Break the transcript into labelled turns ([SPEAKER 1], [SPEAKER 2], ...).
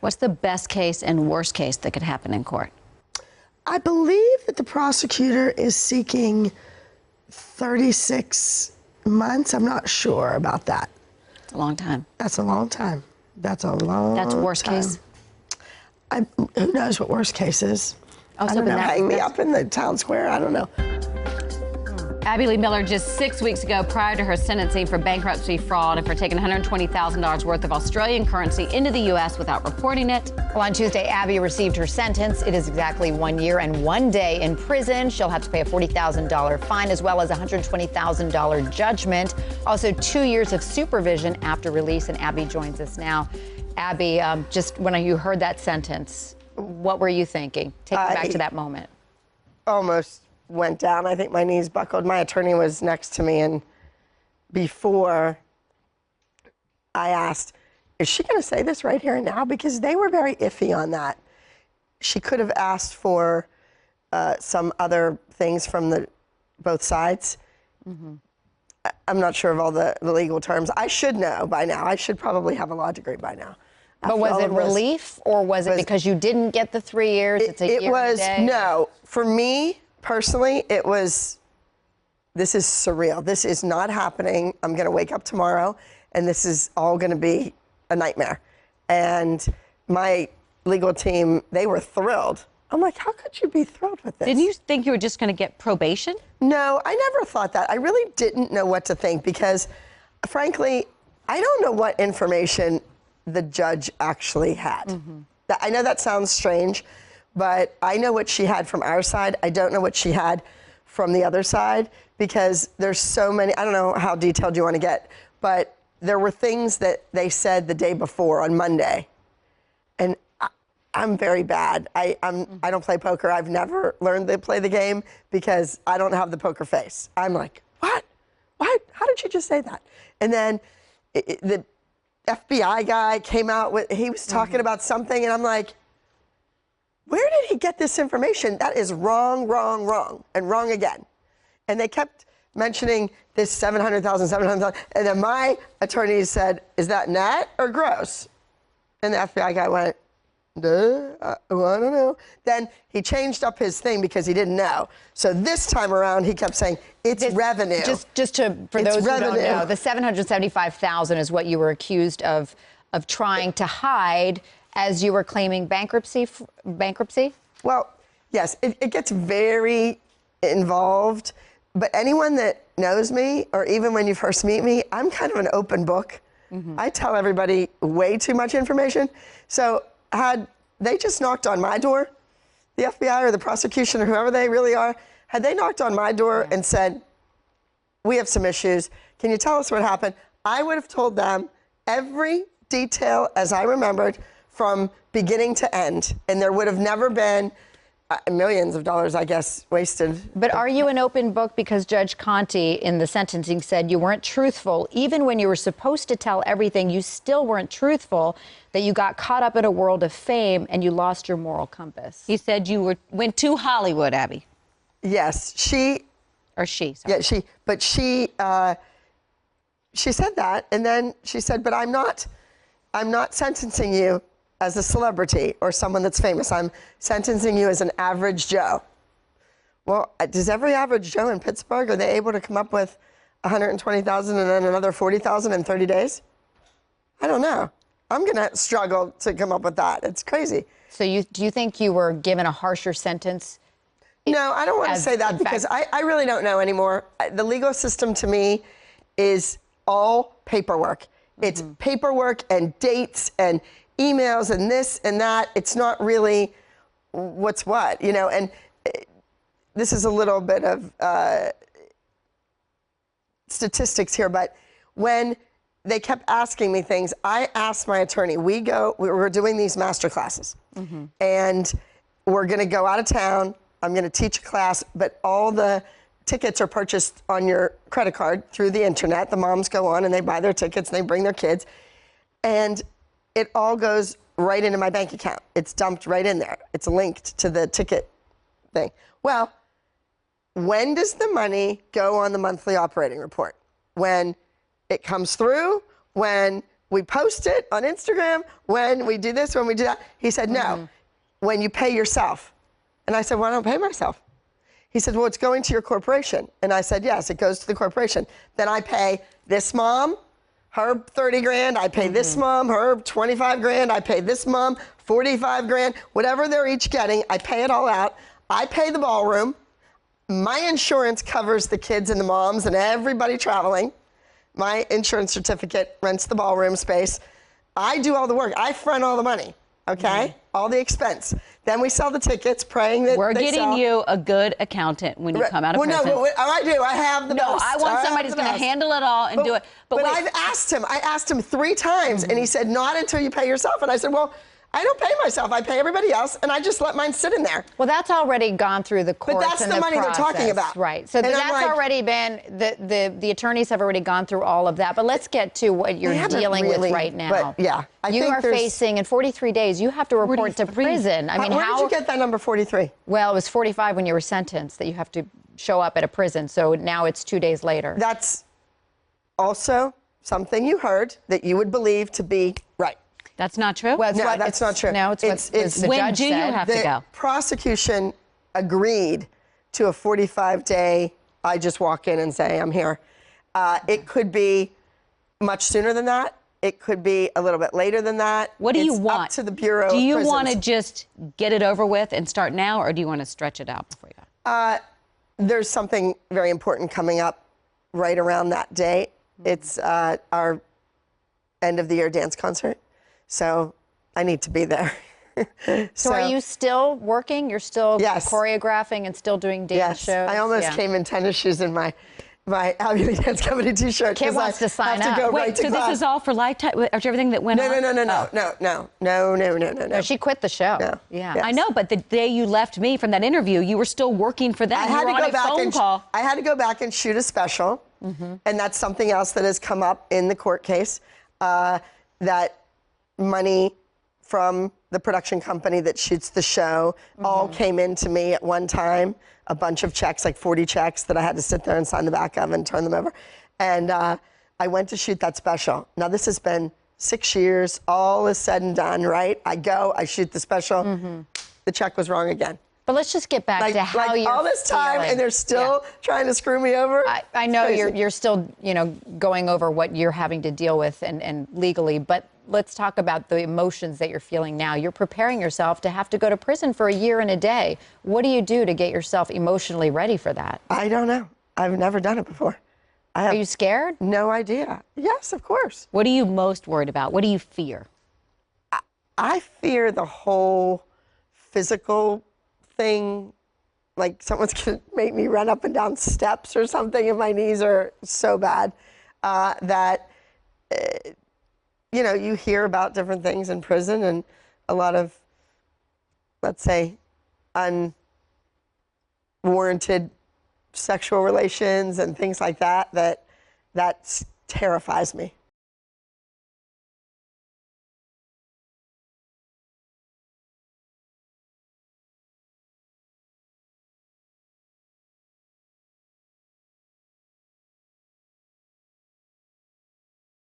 [SPEAKER 1] What's the best case and worst case that could happen in court?
[SPEAKER 2] I believe that the prosecutor is seeking 36 months. I'm not sure about that.
[SPEAKER 1] It's a long time.
[SPEAKER 2] That's a long time. That's a long
[SPEAKER 1] That's worst
[SPEAKER 2] time.
[SPEAKER 1] case?
[SPEAKER 2] Who knows what worst case is?
[SPEAKER 1] Oh,
[SPEAKER 2] I don't know. Hang me up in the town square. I don't know.
[SPEAKER 1] Abby Lee Miller, just 6 weeks ago, prior to her sentencing for bankruptcy fraud and for taking $120,000 worth of Australian currency into the U.S. without reporting it.
[SPEAKER 3] Well, on Tuesday, Abby received her sentence. It is exactly 1 year and 1 day in prison. She'll have to pay a $40,000 fine as well as a $120,000 judgment. Also, 2 years of supervision after release. And Abby joins us now. Abby, just when you heard that sentence, what were you thinking? Take me back to that moment.
[SPEAKER 2] Almost went down. I think my knees buckled. My attorney was next to me, and before I asked, is she going to say this right here and now? Because they were very iffy on that. She could have asked for some other things from both sides. Mm-hmm. I'm not sure of all the legal terms. I should know by now. I should probably have a law degree by now.
[SPEAKER 3] But was it relief, or was it because you didn't get the 3 years? It's a year and a day?
[SPEAKER 2] No. For me, personally, it was, this is surreal. This is not happening. I'm going to wake up tomorrow, and this is all going to be a nightmare. And my legal team, they were thrilled. I'm like, how could you be thrilled with this?
[SPEAKER 1] Didn't you think you were just going to get probation?
[SPEAKER 2] No, I never thought that. I really didn't know what to think because, frankly, I don't know what information the judge actually had. Mm-hmm. I know that sounds strange, but I know what she had from our side. I don't know what she had from the other side because there's so many, I don't know how detailed you want to get, but there were things that they said the day before on Monday. And I'm very bad. I don't play poker. I've never learned to play the game because I don't have the poker face. I'm like, what? What? How did you just say that? And then the FBI guy came out with, he was talking about something, and I'm like, where did he get this information? That is wrong, wrong, wrong, and wrong again. And they kept mentioning this 700,000, 700,000, and then my attorney said, is that net or gross? And the FBI guy went, I don't know. Then he changed up his thing because he didn't know. So this time around, he kept saying, it's revenue.
[SPEAKER 3] For those who don't know, the $775,000 is what you were accused of trying to hide as you were claiming bankruptcy?
[SPEAKER 2] Well, yes, it gets very involved. But anyone that knows me, or even when you first meet me, I'm kind of an open book. Mm-hmm. I tell everybody way too much information. So had they just knocked on my door, the FBI or the prosecution or whoever they really are, had they knocked on my door and said, we have some issues, can you tell us what happened? I would have told them every detail as I remembered from beginning to end. And there would have never been millions of dollars, I guess, wasted.
[SPEAKER 3] But are you an open book because Judge Conte in the sentencing said you weren't truthful? Even when you were supposed to tell everything, you still weren't truthful, that you got caught up in a world of fame and you lost your moral compass.
[SPEAKER 1] He said you went to Hollywood, Abby.
[SPEAKER 2] Yes,
[SPEAKER 1] sorry.
[SPEAKER 2] Yeah, but she said that, and then she said, but I'm not sentencing you as a celebrity or someone that's famous. I'm sentencing you as an average Joe. Well, does every average Joe in Pittsburgh, are they able to come up with $120,000 and then another $40,000 in 30 days? I don't know. I'm gonna struggle to come up with that. It's crazy.
[SPEAKER 3] So do you think you were given a harsher sentence?
[SPEAKER 2] No, I don't want to say that because I really don't know anymore. The legal system to me is all paperwork. It's paperwork and dates and emails and this and that. It's not really what's what, you know, and this is a little bit of statistics here, but when they kept asking me things, I asked my attorney, we were doing these master classes and we're going to go out of town. I'm going to teach a class, but all the tickets are purchased on your credit card through the internet. The moms go on and they buy their tickets and they bring their kids. And it all goes right into my bank account. It's dumped right in there. It's linked to the ticket thing. Well, when does the money go on the monthly operating report? When it comes through, when we post it on Instagram, when we do this, when we do that. He said, no, when you pay yourself. And I said, well, I don't pay myself. He said, well, it's going to your corporation. And I said, yes, it goes to the corporation. Then I pay this mom, her 30 grand. I pay this mom, her 25 grand. I pay this mom 45 grand. Whatever they're each getting, I pay it all out. I pay the ballroom. My insurance covers the kids and the moms and everybody traveling. My insurance certificate rents the ballroom space. I do all the work. I front all the money, okay? All the expense. Then we sell the tickets, praying that
[SPEAKER 1] we're
[SPEAKER 2] they
[SPEAKER 1] getting
[SPEAKER 2] sell.
[SPEAKER 1] you a good accountant when you come out of prison.
[SPEAKER 2] No, I do. I have the best.
[SPEAKER 1] No, I want somebody who's going to handle it all and do it.
[SPEAKER 2] But I've asked him. I asked him 3 times, and he said, not until you pay yourself. And I said, well, I don't pay myself. I pay everybody else, and I just let mine sit in there.
[SPEAKER 3] Well, that's already gone through the courts.
[SPEAKER 2] But that's
[SPEAKER 3] and
[SPEAKER 2] the money
[SPEAKER 3] process.
[SPEAKER 2] they're talking about.
[SPEAKER 3] Right. So
[SPEAKER 2] and
[SPEAKER 3] that's
[SPEAKER 2] like,
[SPEAKER 3] already been, the attorneys have already gone through all of that. But let's get to what you're dealing with right now.
[SPEAKER 2] But yeah.
[SPEAKER 3] You are facing, in 43 days, you have to report to prison. I mean,
[SPEAKER 2] where did you get that number 43?
[SPEAKER 3] Well, it was 45 when you were sentenced that you have to show up at a prison. So now it's 2 days later.
[SPEAKER 2] That's also something you heard that you would believe to be right.
[SPEAKER 1] That's not true?
[SPEAKER 3] Well,
[SPEAKER 2] No, that's not true.
[SPEAKER 3] No, it's what the
[SPEAKER 1] when
[SPEAKER 3] judge
[SPEAKER 1] do you
[SPEAKER 3] said.
[SPEAKER 1] have to
[SPEAKER 2] The
[SPEAKER 1] go?
[SPEAKER 2] prosecution agreed to a 45-day, I just walk in and say, I'm here. It could be much sooner than that. It could be a little bit later than that.
[SPEAKER 1] What do you
[SPEAKER 2] It's
[SPEAKER 1] want?
[SPEAKER 2] up to the Bureau of
[SPEAKER 1] Do you
[SPEAKER 2] Prisons.
[SPEAKER 1] want to just get it over with and start now, or do you want to stretch it out before you go?
[SPEAKER 2] There's something very important coming up right around that date. It's our end of the year dance concert. So I need to be there.
[SPEAKER 3] So are you still working? You're still
[SPEAKER 2] Yes.
[SPEAKER 3] choreographing and still doing dance shows?
[SPEAKER 2] I almost came in tennis shoes in my Abby Dance Company T-shirt.
[SPEAKER 3] Kid wants to sign
[SPEAKER 2] have
[SPEAKER 3] up.
[SPEAKER 2] To go
[SPEAKER 1] Wait,
[SPEAKER 2] right to
[SPEAKER 1] so
[SPEAKER 2] class.
[SPEAKER 1] this is all for lifetime, after everything that went on?
[SPEAKER 2] No.
[SPEAKER 3] No, she quit the show.
[SPEAKER 2] No.
[SPEAKER 3] Yeah.
[SPEAKER 2] Yes.
[SPEAKER 1] I know, but the day you left me from that interview, you were still working for them.
[SPEAKER 2] I
[SPEAKER 1] You
[SPEAKER 2] had
[SPEAKER 1] were
[SPEAKER 2] to
[SPEAKER 1] on
[SPEAKER 2] go
[SPEAKER 1] a
[SPEAKER 2] back
[SPEAKER 1] phone
[SPEAKER 2] and
[SPEAKER 1] call.
[SPEAKER 2] I had to go back and shoot a special, and that's something else that has come up in the court case. That money from the production company that shoots the show all came into me at one time. A bunch of checks, like 40 checks, that I had to sit there and sign the back of and turn them over. And I went to shoot that special. Now this has been 6 years. All is said and done, right? I go, I shoot the special. The check was wrong again.
[SPEAKER 3] But let's just get back to how you're
[SPEAKER 2] all this time,
[SPEAKER 3] feeling.
[SPEAKER 2] and they're still trying to screw me over.
[SPEAKER 3] I know
[SPEAKER 2] It's crazy.
[SPEAKER 3] you're still, going over what you're having to deal with and legally, but let's talk about the emotions that you're feeling now. You're preparing yourself to have to go to prison for a year and a day. What do you do to get yourself emotionally ready for that?
[SPEAKER 2] I don't know. I've never done it before. I have
[SPEAKER 3] Are you scared?
[SPEAKER 2] no idea. Yes, of course.
[SPEAKER 1] What are you most worried about? What do you fear?
[SPEAKER 2] I fear the whole physical thing, like someone's gonna make me run up and down steps or something, and my knees are so bad that, you hear about different things in prison and a lot of, let's say, unwarranted sexual relations and things like that, that terrifies me.